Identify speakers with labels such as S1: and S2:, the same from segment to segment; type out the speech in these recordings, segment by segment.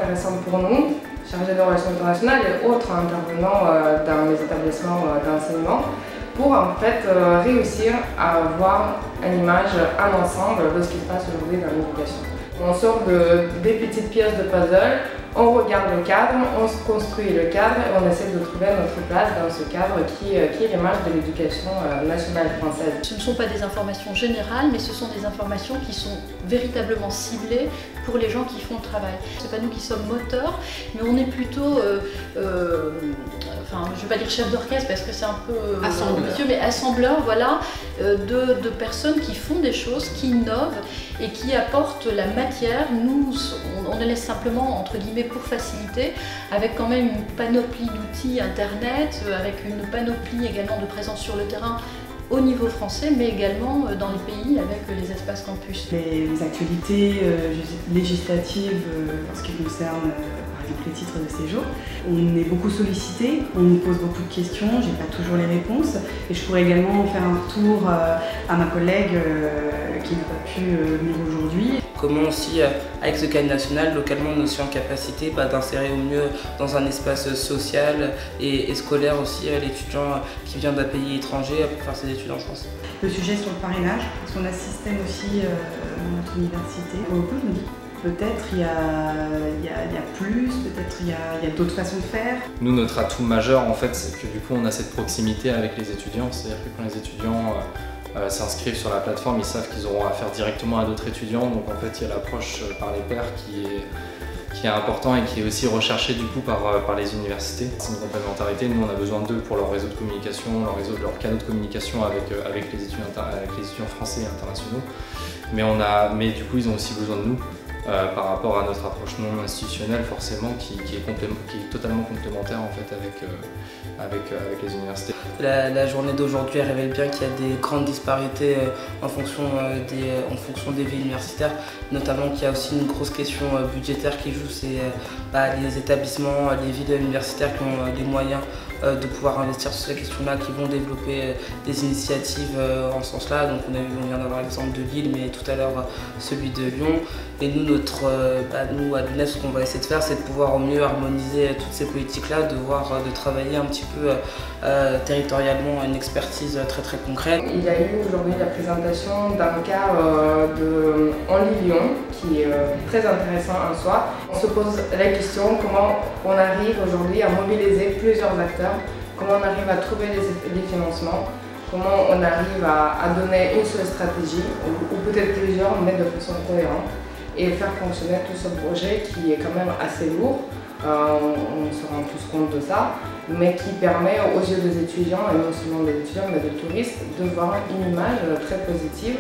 S1: intéressant pour nous, chargés de relations internationales et autres intervenants dans les établissements d'enseignement, pour en fait réussir à avoir une image, un ensemble de ce qui se passe aujourd'hui dans l'éducation. On sort des petites pièces de puzzle, on regarde le cadre, on se construit le cadre et on essaie de trouver notre place dans ce cadre qui est l'image de l'éducation nationale française.
S2: Ce ne sont pas des informations générales, mais ce sont des informations qui sont véritablement ciblées pour les gens qui font le travail. Ce n'est pas nous qui sommes moteurs, mais on est plutôt, enfin je ne vais pas dire chef d'orchestre parce que c'est un peu ambitieux, mais assembleur, voilà, de personnes qui font des choses, qui innovent et qui apportent la matière. Nous, on les laisse simplement, entre guillemets, pour faciliter, avec quand même une panoplie d'outils internet, avec une panoplie également de présence sur le terrain au niveau français, mais également dans les pays avec les espaces campus.
S3: Les actualités législatives en ce qui concerne par exemple les titres de séjour, on est beaucoup sollicité, on nous pose beaucoup de questions, j'ai pas toujours les réponses et je pourrais également faire un retour à ma collègue qui n'a pas pu venir aujourd'hui.
S4: Comment aussi, avec ce cadre national, localement, on est aussi en capacité d'insérer au mieux dans un espace social et scolaire aussi l'étudiant qui vient d'un pays étranger pour faire ses études en France.
S3: Le sujet sur le parrainage, parce qu'on a ce système aussi dans notre université. Pour le coup, je me dis peut-être il y a plus, peut-être il y a d'autres façons de faire.
S5: Nous, notre atout majeur, en fait, c'est que du coup, on a cette proximité avec les étudiants. C'est-à-dire que quand les étudiants s'inscrivent sur la plateforme, ils savent qu'ils auront affaire directement à d'autres étudiants. Donc en fait, il y a l'approche par les pairs qui est important et qui est aussi recherché du coup par les universités. C'est une complémentarité. Nous, on a besoin d'eux pour leur réseau de communication, leur canaux de communication avec les étudiants français et internationaux. Mais du coup, ils ont aussi besoin de nous. Par rapport à notre approche non institutionnelle forcément qui est totalement complémentaire en fait avec les universités.
S4: La journée d'aujourd'hui révèle bien qu'il y a des grandes disparités en fonction des villes universitaires, notamment qu'il y a aussi une grosse question budgétaire qui joue, c'est les établissements, les villes universitaires qui ont les moyens de pouvoir investir sur ces questions-là, qui vont développer des initiatives en ce sens-là. Donc on vient d'avoir l'exemple de Lille, mais tout à l'heure celui de Lyon. Et nous, nous à l'UNEF, ce qu'on va essayer de faire, c'est de pouvoir au mieux harmoniser toutes ces politiques-là, de travailler un petit peu territorialement une expertise très concrète.
S1: Il y a eu aujourd'hui la présentation d'un cas de Henri-Lyon qui est très intéressant en soi. On se pose la question comment on arrive aujourd'hui à mobiliser plusieurs acteurs, comment on arrive à trouver les financements, comment on arrive à donner une seule stratégie, ou peut-être plusieurs, mais de façon cohérente, et faire fonctionner tout ce projet qui est quand même assez lourd, on se rend tous compte de ça, mais qui permet aux yeux des étudiants, et non seulement des étudiants, mais des touristes, de voir une image très positive,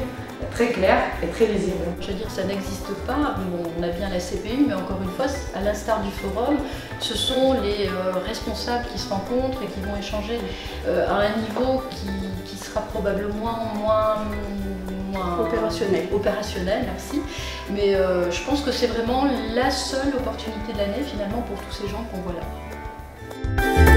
S1: très claire et très lisible.
S2: Je veux dire, ça n'existe pas. Bon, on a bien la CPU, mais encore une fois, à l'instar du forum, ce sont les responsables qui se rencontrent et qui vont échanger à un niveau qui sera probablement moins opérationnel, merci. Mais je pense que c'est vraiment la seule opportunité de l'année finalement pour tous ces gens qu'on voit là.